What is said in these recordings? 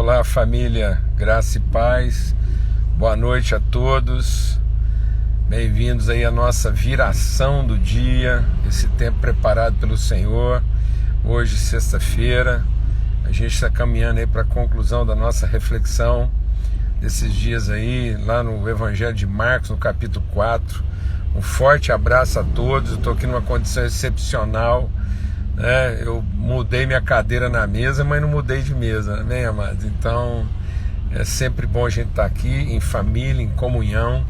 Olá, família, graça e paz, boa noite a todos, bem-vindos aí à nossa viração do dia, esse tempo preparado pelo Senhor. Hoje, sexta-feira, a gente está caminhando aí para a conclusão da nossa reflexão desses dias aí, lá no Evangelho de Marcos, no capítulo 4. Um forte abraço a todos. Eu estou aqui numa condição excepcional, né? Eu mudei minha cadeira na mesa, mas não mudei de mesa, né, amados? Então é sempre bom a gente estar aqui em família, em comunhão.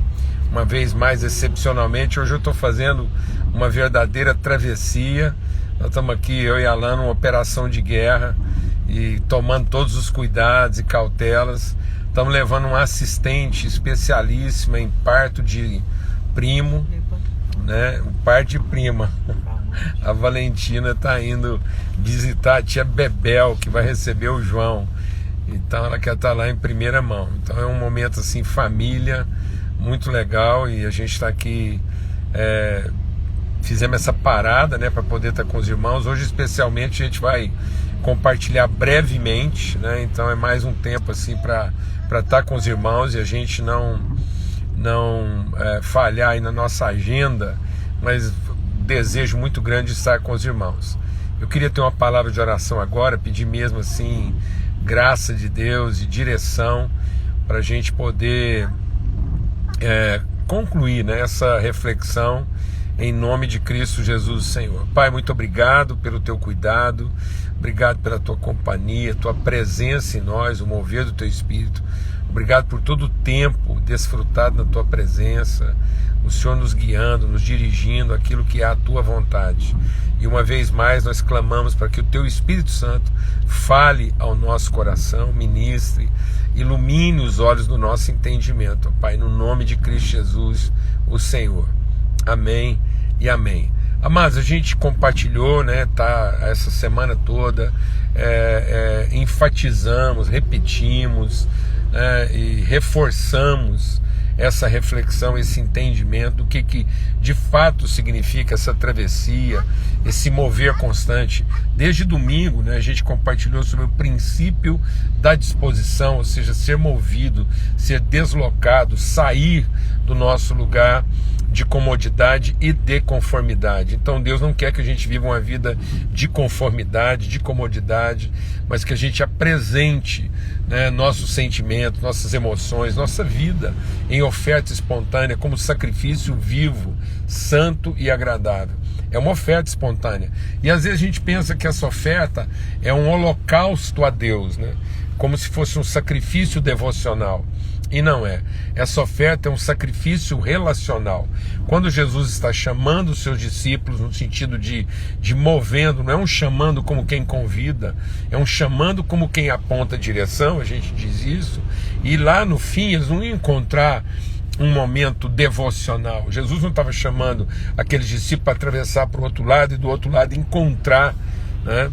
Uma vez mais, excepcionalmente, hoje eu estou fazendo uma verdadeira travessia. Nós estamos aqui, eu e Alan, numa operação de guerra e tomando todos os cuidados e cautelas. Estamos levando uma assistente especialíssima em parto de primo, né? Um parto de prima. A Valentina está indo visitar a tia Bebel, que vai receber o João. Então ela quer estar lá em primeira mão. Então é um momento assim, família, muito legal. E a gente está aqui, fizemos essa parada, né, para poder estar com os irmãos. Hoje especialmente a gente vai compartilhar brevemente, né? Então é mais um tempo assim para estar com os irmãos e a gente não falhar aí na nossa agenda, mas desejo muito grande de estar com os irmãos. Eu queria ter uma palavra de oração agora, pedir mesmo assim graça de Deus e direção para a gente poder concluir, né, essa reflexão em nome de Cristo Jesus, Senhor. Pai, muito obrigado pelo teu cuidado, obrigado pela tua companhia, tua presença em nós, o mover do teu Espírito. Obrigado por todo o tempo desfrutado na tua presença, o Senhor nos guiando, nos dirigindo aquilo que é a tua vontade. E uma vez mais nós clamamos para que o teu Espírito Santo fale ao nosso coração, ministre, ilumine os olhos do nosso entendimento, Pai, no nome de Cristo Jesus, o Senhor. Amém e amém. Amados, a gente compartilhou, né, essa semana toda, enfatizamos, repetimos, e reforçamos essa reflexão, esse entendimento do que de fato significa essa travessia, esse mover constante. Desde domingo, né, a gente compartilhou sobre o princípio da disposição, ou seja, ser movido, ser deslocado, sair do nosso lugar de comodidade e de conformidade. Então Deus não quer que a gente viva uma vida de conformidade, de comodidade, mas que a gente apresente, né, nossos sentimentos, nossas emoções, nossa vida em oferta espontânea como sacrifício vivo, santo e agradável. É uma oferta espontânea. E às vezes a gente pensa que essa oferta é um holocausto a Deus, né? Como se fosse um sacrifício devocional. E não é. Essa oferta é um sacrifício relacional. Quando Jesus está chamando os seus discípulos, no sentido de movendo, não é um chamando como quem convida, é um chamando como quem aponta a direção, a gente diz isso, e lá no fim eles não iam encontrar um momento devocional. Jesus não estava chamando aqueles discípulos para atravessar para o outro lado e do outro lado encontrar, né,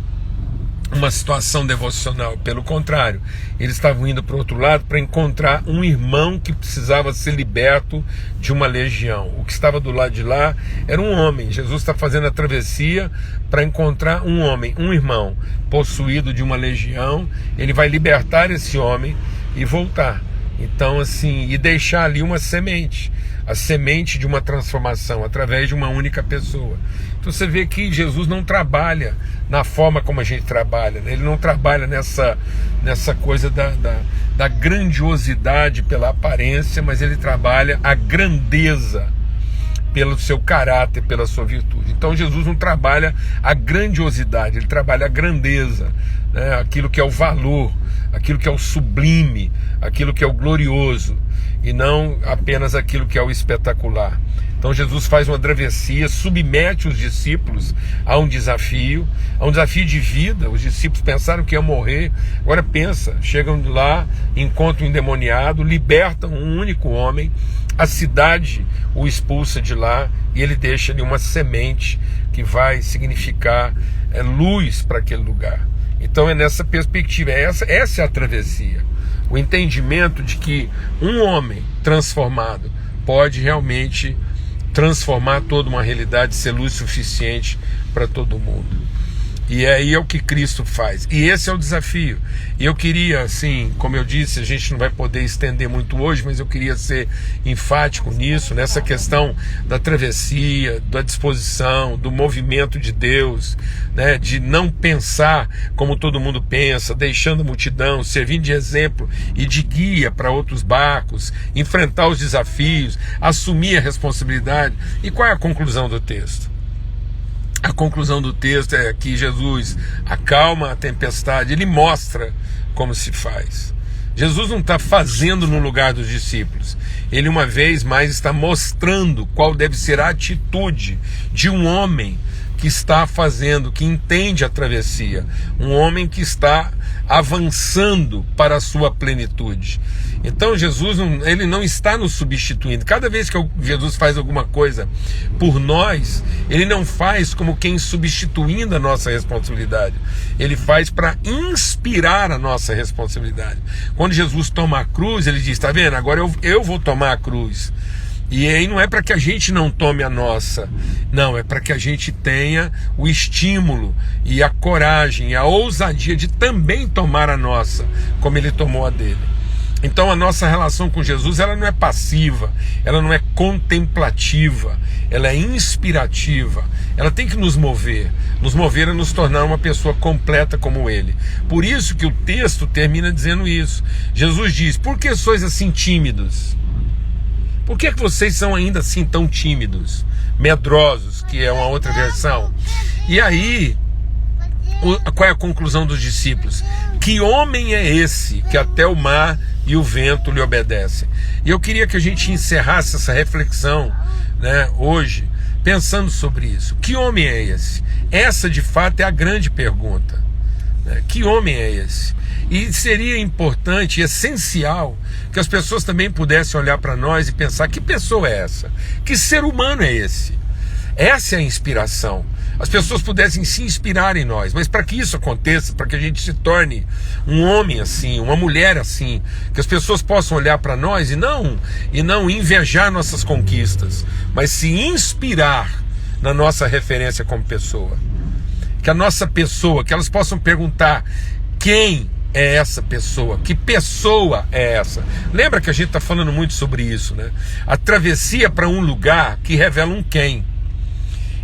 uma situação devocional. Pelo contrário, eles estavam indo para o outro lado para encontrar um irmão que precisava ser liberto de uma legião. O que estava do lado de lá era um homem. Jesus está fazendo a travessia para encontrar um homem, um irmão possuído de uma legião. Ele vai libertar esse homem e voltar. Então, assim, e deixar ali uma semente, a semente de uma transformação através de uma única pessoa. Então você vê que Jesus não trabalha na forma como a gente trabalha, né? Ele não trabalha nessa coisa da grandiosidade pela aparência, mas ele trabalha a grandeza pelo seu caráter, pela sua virtude. Então Jesus não trabalha a grandiosidade, ele trabalha a grandeza, né? Aquilo que é o valor, aquilo que é o sublime, aquilo que é o glorioso, e não apenas aquilo que é o espetacular. Então Jesus faz uma travessia, submete os discípulos a um desafio de vida. Os discípulos pensaram que iam morrer, agora pensa, chegam lá, encontram um endemoniado, libertam um único homem, a cidade o expulsa de lá e ele deixa ali uma semente que vai significar luz para aquele lugar. Então é nessa perspectiva, essa é a travessia, o entendimento de que um homem transformado pode realmente transformar toda uma realidade, ser luz suficiente para todo mundo. E aí é o que Cristo faz. E esse é o desafio. E eu queria, assim, como eu disse, a gente não vai poder estender muito hoje, mas eu queria ser enfático nisso, nessa questão da travessia, da disposição, do movimento de Deus, né, de não pensar como todo mundo pensa, deixando a multidão, servindo de exemplo e de guia para outros barcos, enfrentar os desafios, assumir a responsabilidade. E qual é a conclusão do texto? A conclusão do texto é que Jesus acalma a tempestade, ele mostra como se faz. Jesus não está fazendo no lugar dos discípulos, ele uma vez mais está mostrando qual deve ser a atitude de um homem que está fazendo, que entende a travessia, um homem que está avançando para a sua plenitude. Então Jesus ele não está nos substituindo. Cada vez que Jesus faz alguma coisa por nós, ele não faz como quem substituindo a nossa responsabilidade. Ele faz para inspirar a nossa responsabilidade. Quando Jesus toma a cruz, ele diz, está vendo? Agora eu vou tomar a cruz. E aí não é para que a gente não tome a nossa, não, é para que a gente tenha o estímulo e a coragem e a ousadia de também tomar a nossa, como ele tomou a dele. Então a nossa relação com Jesus, ela não é passiva, ela não é contemplativa, ela é inspirativa, ela tem que nos mover a nos tornar uma pessoa completa como ele. Por isso que o texto termina dizendo isso. Jesus diz, por que sois assim tímidos? Por que vocês são ainda assim tão tímidos, medrosos, que é uma outra versão? E aí, qual é a conclusão dos discípulos? Que homem é esse que até o mar e o vento lhe obedecem? E eu queria que a gente encerrasse essa reflexão, né, hoje, pensando sobre isso. Que homem é esse? Essa de fato é a grande pergunta, né? Que homem é esse? E seria importante e essencial que as pessoas também pudessem olhar para nós e pensar, que pessoa é essa? Que ser humano é esse? Essa é a inspiração. As pessoas pudessem se inspirar em nós, mas para que isso aconteça, para que a gente se torne um homem assim, uma mulher assim, que as pessoas possam olhar para nós e não invejar nossas conquistas, mas se inspirar na nossa referência como pessoa. Que a nossa pessoa, que elas possam perguntar, quem é essa pessoa? Que pessoa é essa? Lembra que a gente está falando muito sobre isso, né? A travessia para um lugar que revela um quem.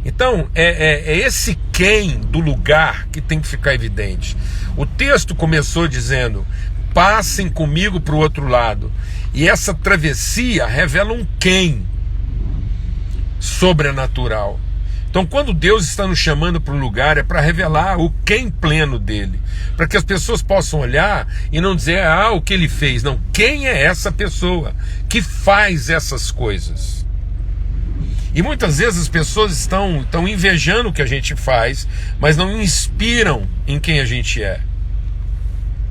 Então, é esse quem do lugar que tem que ficar evidente. O texto começou dizendo, passem comigo para o outro lado. E essa travessia revela um quem sobrenatural. Então, quando Deus está nos chamando para um lugar, é para revelar o quem pleno dele, para que as pessoas possam olhar e não dizer, o que ele fez. Não, quem é essa pessoa que faz essas coisas? E muitas vezes as pessoas estão invejando o que a gente faz, mas não inspiram em quem a gente é.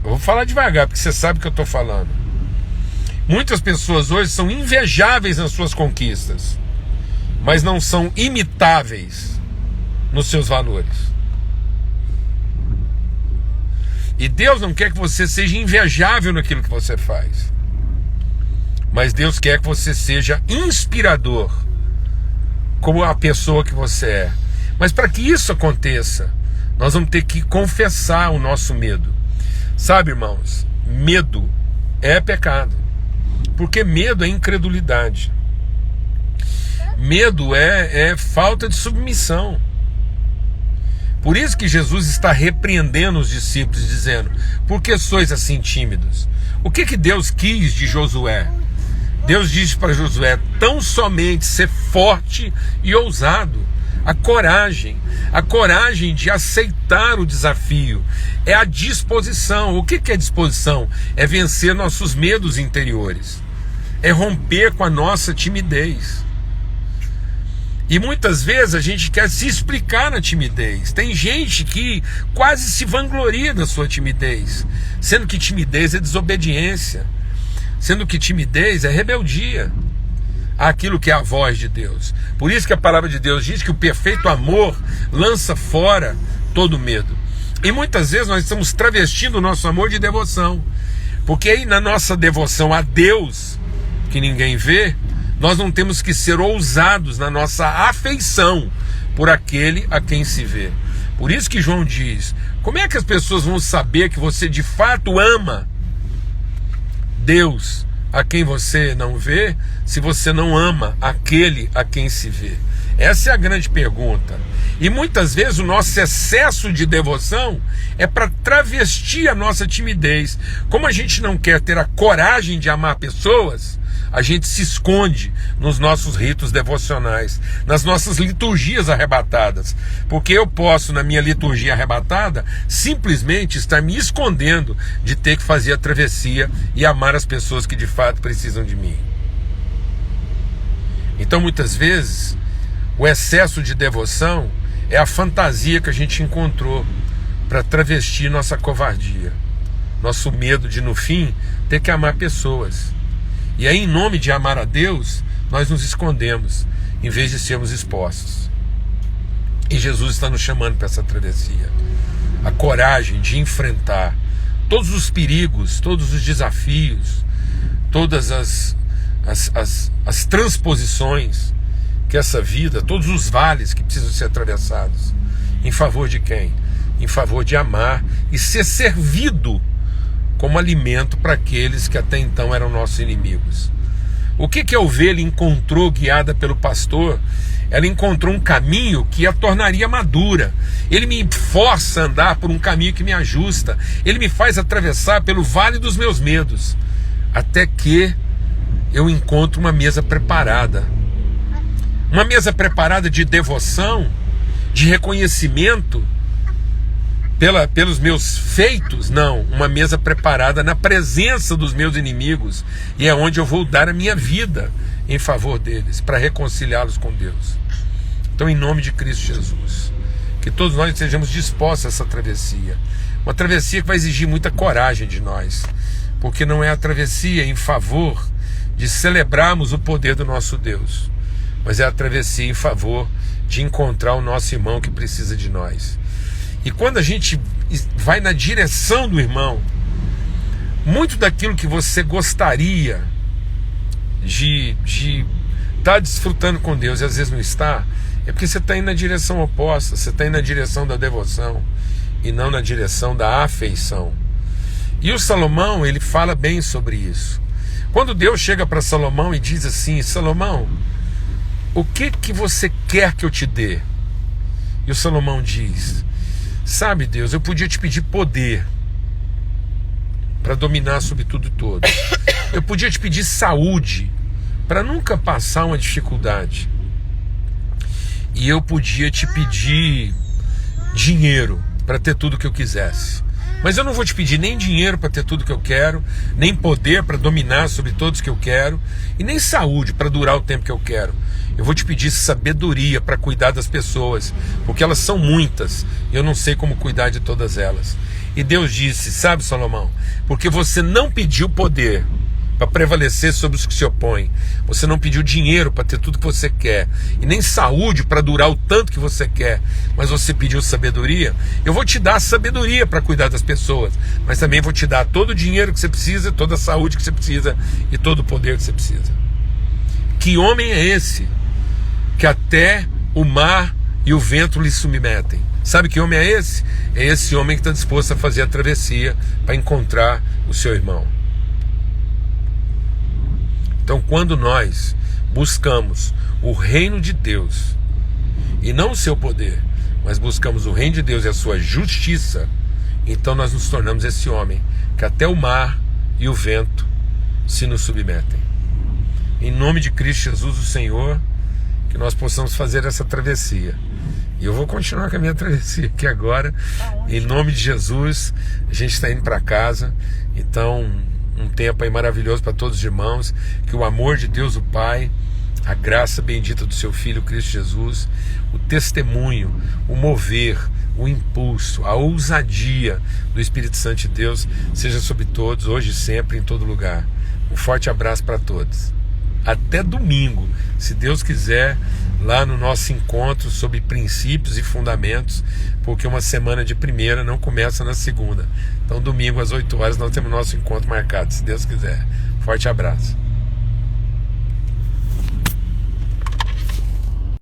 Eu vou falar devagar, porque você sabe o que eu estou falando. Muitas pessoas hoje são invejáveis nas suas conquistas, mas não são imitáveis nos seus valores. E Deus não quer que você seja invejável naquilo que você faz, mas Deus quer que você seja inspirador como a pessoa que você é. Mas para que isso aconteça, nós vamos ter que confessar o nosso medo. Sabe, irmãos, medo é pecado, porque medo é incredulidade. Medo é falta de submissão. Por isso que Jesus está repreendendo os discípulos, dizendo, por que sois assim tímidos? O que Deus quis de Josué? Deus disse para Josué, tão somente ser forte e ousado. A coragem de aceitar o desafio, é a disposição. O que é disposição? É vencer nossos medos interiores, é romper com a nossa timidez. E muitas vezes a gente quer se explicar na timidez. Tem gente que quase se vangloria da sua timidez, sendo que timidez é desobediência, sendo que timidez é rebeldia àquilo que é a voz de Deus. Por isso que a palavra de Deus diz que o perfeito amor lança fora todo medo. E muitas vezes nós estamos travestindo o nosso amor de devoção, porque aí na nossa devoção a Deus, que ninguém vê, nós não temos que ser ousados na nossa afeição por aquele a quem se vê. Por isso que João diz: como é que as pessoas vão saber que você de fato ama Deus a quem você não vê, se você não ama aquele a quem se vê? Essa é a grande pergunta. E muitas vezes o nosso excesso de devoção é para travestir a nossa timidez. Como a gente não quer ter a coragem de amar pessoas, a gente se esconde nos nossos ritos devocionais, nas nossas liturgias arrebatadas. Porque eu posso, na minha liturgia arrebatada, simplesmente estar me escondendo de ter que fazer a travessia e amar as pessoas que de fato precisam de mim. Então, muitas vezes, o excesso de devoção é a fantasia que a gente encontrou para travestir nossa covardia, nosso medo de, no fim, ter que amar pessoas. E aí, em nome de amar a Deus, nós nos escondemos, em vez de sermos expostos. E Jesus está nos chamando para essa travessia. A coragem de enfrentar todos os perigos, todos os desafios, todas as transposições que essa vida, todos os vales que precisam ser atravessados. Em favor de quem? Em favor de amar e ser servido como alimento para aqueles que até então eram nossos inimigos. O que a ovelha encontrou guiada pelo pastor? Ela encontrou um caminho que a tornaria madura. Ele me força a andar por um caminho que me ajusta. Ele me faz atravessar pelo vale dos meus medos, até que eu encontro uma mesa preparada. Uma mesa preparada de devoção, de reconhecimento pelos meus feitos? Não, uma mesa preparada na presença dos meus inimigos, e é onde eu vou dar a minha vida em favor deles, para reconciliá-los com Deus. Então, em nome de Cristo Jesus, que todos nós estejamos dispostos a essa travessia, uma travessia que vai exigir muita coragem de nós, porque não é a travessia em favor de celebrarmos o poder do nosso Deus, mas é a travessia em favor de encontrar o nosso irmão que precisa de nós. E quando a gente vai na direção do irmão, muito daquilo que você gostaria de estar desfrutando com Deus e às vezes não está, é porque você está indo na direção oposta, você está indo na direção da devoção e não na direção da afeição. E o Salomão, ele fala bem sobre isso. Quando Deus chega para Salomão e diz assim: Salomão, o que você quer que eu te dê? E o Salomão diz: sabe, Deus, eu podia te pedir poder para dominar sobre tudo e todos. Eu podia te pedir saúde para nunca passar uma dificuldade. E eu podia te pedir dinheiro para ter tudo que eu quisesse. Mas eu não vou te pedir nem dinheiro para ter tudo que eu quero, nem poder para dominar sobre todos que eu quero, e nem saúde para durar o tempo que eu quero. Eu vou te pedir sabedoria para cuidar das pessoas, porque elas são muitas, e eu não sei como cuidar de todas elas. E Deus disse: sabe, Salomão, porque você não pediu poder para prevalecer sobre os que se opõem, você não pediu dinheiro para ter tudo que você quer, e nem saúde para durar o tanto que você quer, mas você pediu sabedoria. Eu vou te dar sabedoria para cuidar das pessoas, mas também vou te dar todo o dinheiro que você precisa, toda a saúde que você precisa e todo o poder que você precisa. Que homem é esse que até o mar e o vento lhe submetem? Sabe que homem é esse? É esse homem que está disposto a fazer a travessia para encontrar o seu irmão. Então, quando nós buscamos o reino de Deus, e não o seu poder, mas buscamos o reino de Deus e a sua justiça, então nós nos tornamos esse homem que até o mar e o vento se nos submetem. Em nome de Cristo Jesus, o Senhor, que nós possamos fazer essa travessia. E eu vou continuar com a minha travessia aqui agora. Em nome de Jesus, a gente está indo para casa. Então, um tempo aí maravilhoso para todos os irmãos. Que o amor de Deus o Pai, a graça bendita do seu Filho Cristo Jesus, o testemunho, o mover, o impulso, a ousadia do Espírito Santo de Deus seja sobre todos, hoje e sempre, em todo lugar. Um forte abraço para todos. Até domingo, se Deus quiser, lá no nosso encontro sobre princípios e fundamentos, porque uma semana de primeira não começa na segunda. Então domingo às 8 horas nós temos nosso encontro marcado, se Deus quiser. Forte abraço.